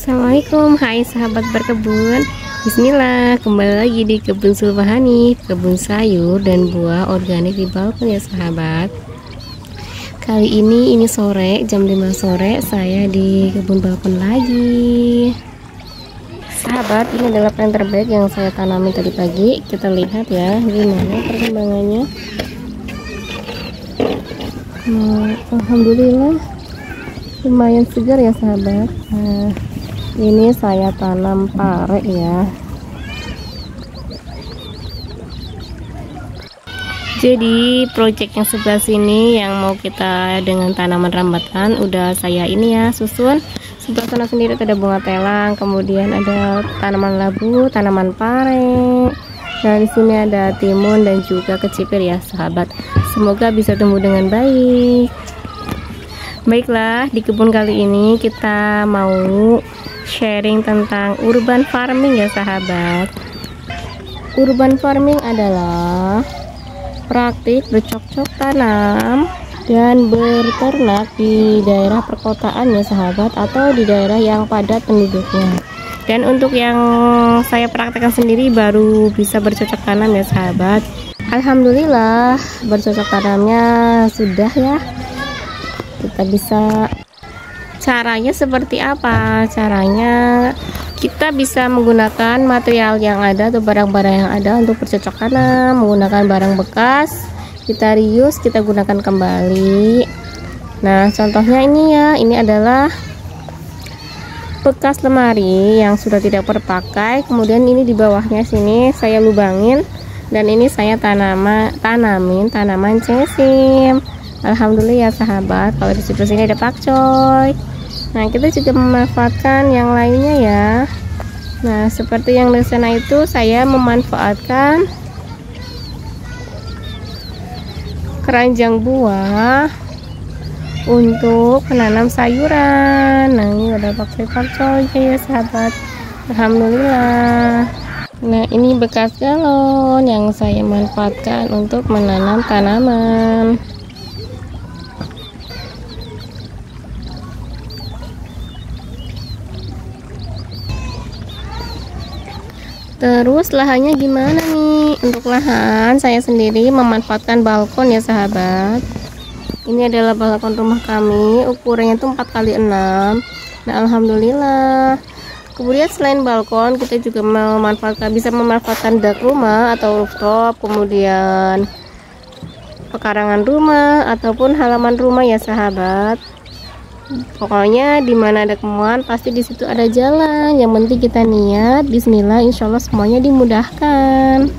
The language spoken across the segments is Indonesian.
Assalamualaikum, hai sahabat berkebun. Bismillah, kembali lagi di kebun Sulfahani, kebun sayur dan buah organik di balkon ya sahabat. Kali ini sore, jam 5 sore, saya di kebun balkon lagi. Sahabat, ini adalah plant terbaik yang saya tanami tadi pagi. Kita lihat ya gimana perkembangannya. Alhamdulillah lumayan segar ya sahabat. Ini saya tanam pare ya. Jadi project yang sebelah sini yang mau kita dengan tanaman rambatan udah saya ini ya susun. Sebelah sana sendiri ada bunga telang, kemudian ada tanaman labu, tanaman pare, dan di sini ada timun dan juga kecipir ya sahabat. Semoga bisa tumbuh dengan baik. Baiklah, di kebun kali ini kita mau sharing tentang urban farming ya sahabat. Urban farming adalah praktik bercocok tanam dan berternak di daerah perkotaan ya sahabat, atau di daerah yang padat penduduknya. Dan untuk yang saya praktekkan sendiri baru bisa bercocok tanam ya sahabat. Alhamdulillah bercocok tanamnya sudah ya. Kita bisa, caranya seperti apa? Caranya kita bisa menggunakan material yang ada atau barang-barang yang ada untuk bercocok tanam, menggunakan barang bekas, kita reuse, kita gunakan kembali. Nah contohnya ini ya, ini adalah bekas lemari yang sudah tidak terpakai, kemudian ini di bawahnya sini saya lubangin, dan ini saya tanamin tanaman cesim. Alhamdulillah ya sahabat, kalau di situ sini ada pakcoy. Nah kita juga memanfaatkan yang lainnya ya. Nah seperti yang di sana itu saya memanfaatkan keranjang buah untuk menanam sayuran. Nah ini ada pakcoy ya sahabat. Alhamdulillah. Nah ini bekas galon yang saya manfaatkan untuk menanam tanaman. Terus lahannya gimana nih? Untuk lahan saya sendiri memanfaatkan balkon ya sahabat. Ini adalah balkon rumah kami, ukurannya itu 4x6. Nah alhamdulillah. Kemudian selain balkon kita juga bisa memanfaatkan dak rumah atau rooftop, kemudian pekarangan rumah ataupun halaman rumah ya sahabat. Pokoknya dimana ada kemuan pasti di situ ada jalan. Yang penting kita niat, bismillah, insya Allah semuanya dimudahkan.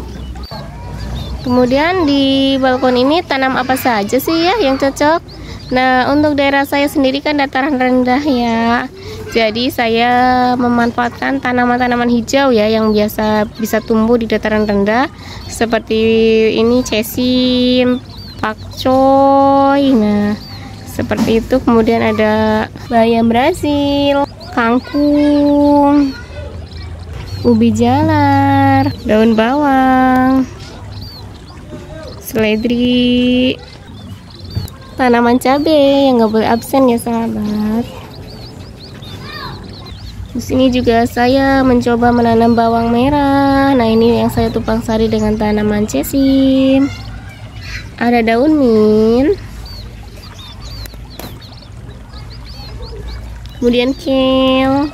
Kemudian di balkon ini tanam apa saja sih ya yang cocok? Nah untuk daerah saya sendiri kan dataran rendah ya, jadi saya memanfaatkan tanaman-tanaman hijau ya yang biasa bisa tumbuh di dataran rendah, seperti ini cesim, pakcoy. Nah seperti itu. Kemudian ada bayam Brasil, kangkung, ubi jalar, daun bawang, seledri, tanaman cabai yang nggak boleh absen ya sahabat. Di sini juga saya mencoba menanam bawang merah. Nah ini yang saya tumpang sari dengan tanaman cesim. Ada daun mint, kemudian kale,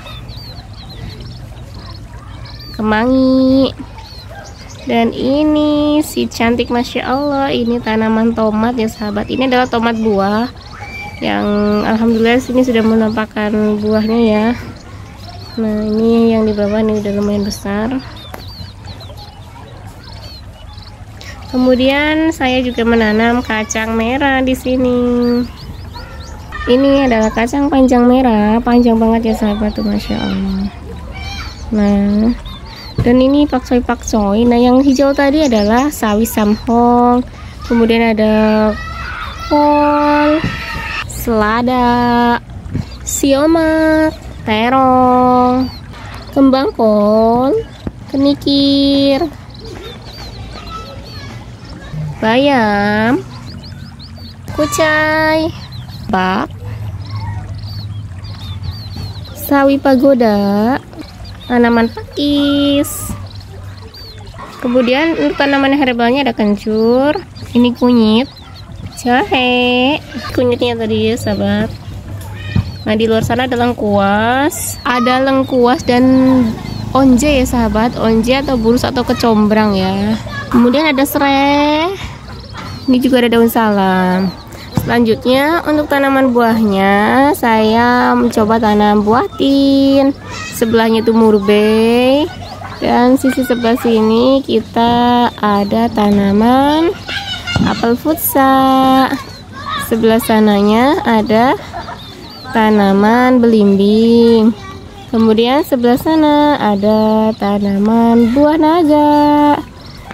kemangi, dan ini si cantik masya Allah, ini tanaman tomat ya sahabat. Ini adalah tomat buah yang alhamdulillah sini sudah menampakkan buahnya ya. Nah ini yang di bawah ini udah lumayan besar. Kemudian saya juga menanam kacang merah di sini. Ini adalah kacang panjang merah, panjang banget ya sahabat tuh masya Allah. Nah dan ini pakcoy. Nah yang hijau tadi adalah sawi samhong, kemudian ada kol, selada, siomak, terong, kembang kol, kenikir, bayam, kucai, bak, sawi pagoda, tanaman pakis. Kemudian untuk tanaman herbalnya ada kencur, ini kunyit, jahe, kunyitnya tadi ya sahabat. Nah di luar sana ada lengkuas dan onje ya sahabat, onje atau burus atau kecombrang ya. Kemudian ada serai, ini juga ada daun salam. Selanjutnya untuk tanaman buahnya saya mencoba tanam buah tin, sebelahnya itu murbei, dan sisi sebelah sini kita ada tanaman apel futsa. Sebelah sananya ada tanaman belimbing. Kemudian sebelah sana ada tanaman buah naga.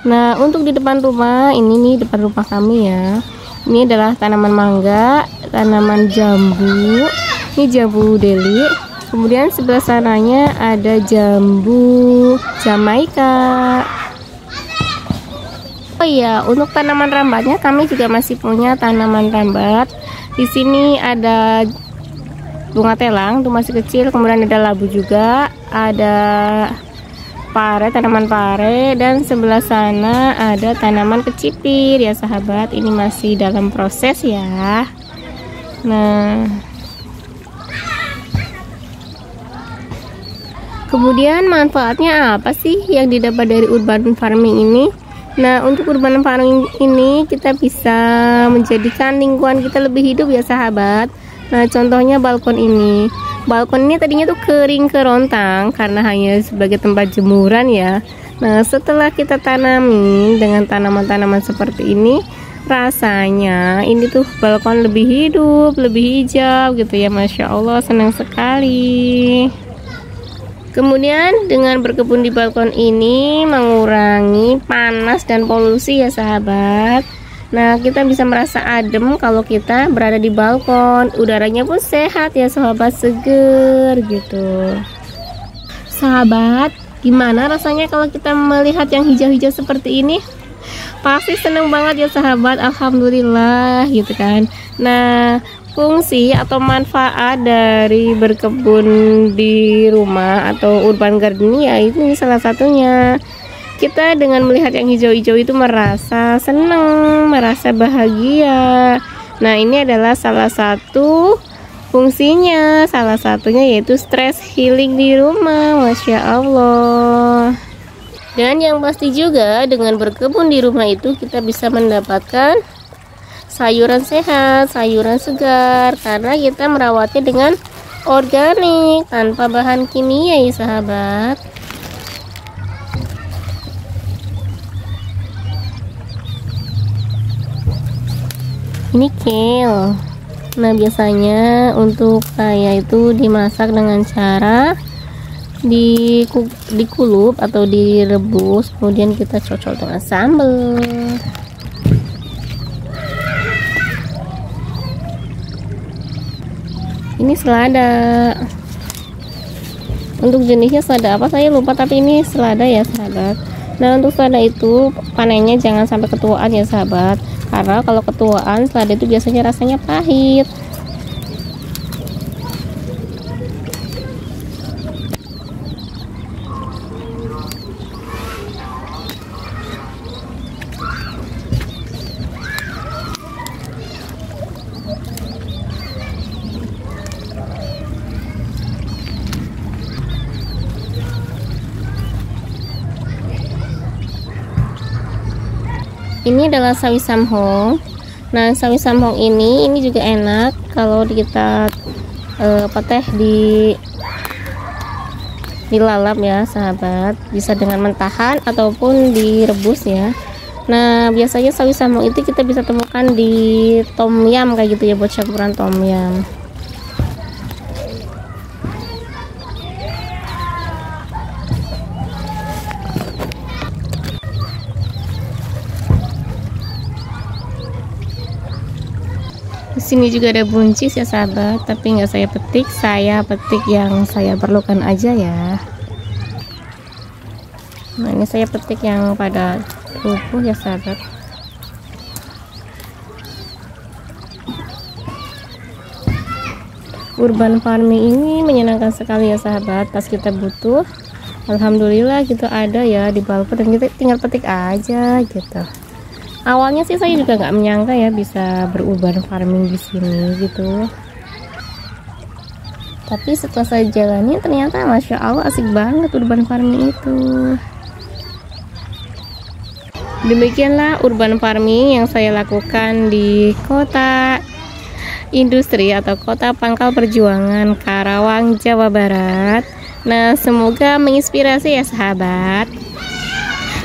Nah untuk di depan rumah ini nih, depan rumah kami ya, ini adalah tanaman mangga, tanaman jambu, ini jambu deli. Kemudian sebelah sananya ada jambu Jamaika. Oh iya, untuk tanaman rambatnya kami juga masih punya tanaman rambat. Di sini ada bunga telang, itu masih kecil. Kemudian ada labu juga, ada pare, tanaman pare, dan sebelah sana ada tanaman kecipir ya sahabat. Ini masih dalam proses ya. Nah, kemudian manfaatnya apa sih yang didapat dari urban farming ini? Nah untuk urban farming ini kita bisa menjadikan lingkungan kita lebih hidup ya sahabat. Nah contohnya balkon ini. Balkon ini tadinya tuh kering kerontang karena hanya sebagai tempat jemuran ya. Nah setelah kita tanami dengan tanaman-tanaman seperti ini, rasanya ini tuh balkon lebih hidup, lebih hijau gitu ya. Masya Allah, senang sekali. Kemudian dengan berkebun di balkon ini mengurangi panas dan polusi ya sahabat. Nah kita bisa merasa adem kalau kita berada di balkon. Udaranya pun sehat ya sahabat, seger gitu. Sahabat, gimana rasanya kalau kita melihat yang hijau-hijau seperti ini? Pasti seneng banget ya sahabat, alhamdulillah gitu kan. Nah fungsi atau manfaat dari berkebun di rumah atau urban gardening ya ini salah satunya. Kita dengan melihat yang hijau-hijau itu merasa senang, merasa bahagia. Nah ini adalah salah satu fungsinya, salah satunya yaitu stress healing di rumah. Masya Allah. Dan yang pasti juga dengan berkebun di rumah itu kita bisa mendapatkan sayuran sehat, sayuran segar, karena kita merawatnya dengan organik tanpa bahan kimia ya sahabat. Ini kale. Nah biasanya untuk saya itu dimasak dengan cara dikulup atau direbus, kemudian kita cocol dengan sambal. Ini selada. Untuk jenisnya selada apa saya lupa, tapi ini selada ya sahabat. Nah untuk selada itu panennya jangan sampai ketuaan ya sahabat, karena kalau ketuaan selada itu biasanya rasanya pahit. Ini adalah sawi samhong. Nah sawi samhong ini juga enak kalau kita dilalap ya sahabat, bisa dengan mentahan ataupun direbus ya. Nah biasanya sawi samhong itu kita bisa temukan di tom yum kayak gitu ya, buat campuran tom yum. Di sini juga ada buncis ya sahabat, tapi nggak saya petik yang saya perlukan aja ya. Nah ini saya petik yang pada rubuh ya sahabat. urban farming ini menyenangkan sekali ya sahabat. Pas kita butuh, alhamdulillah gitu ada ya di balkon dan kita tinggal petik aja gitu. Awalnya sih saya juga nggak menyangka ya bisa berurban farming di sini gitu. Tapi setelah saya jalani ternyata masya Allah asik banget urban farming itu. Demikianlah urban farming yang saya lakukan di kota industri atau kota Pangkal Perjuangan, Karawang, Jawa Barat. Nah, semoga menginspirasi ya sahabat.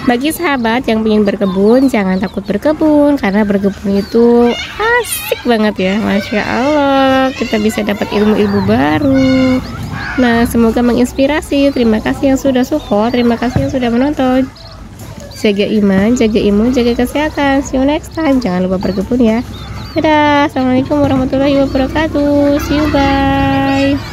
Bagi sahabat yang ingin berkebun, jangan takut berkebun, karena berkebun itu asik banget ya. Masya Allah, kita bisa dapat ilmu-ilmu baru. Nah, semoga menginspirasi. Terima kasih yang sudah support, terima kasih yang sudah menonton. Jaga iman, jaga imun, jaga kesehatan. See you next time. Jangan lupa berkebun ya. Dadah, assalamualaikum warahmatullahi wabarakatuh. See you, bye.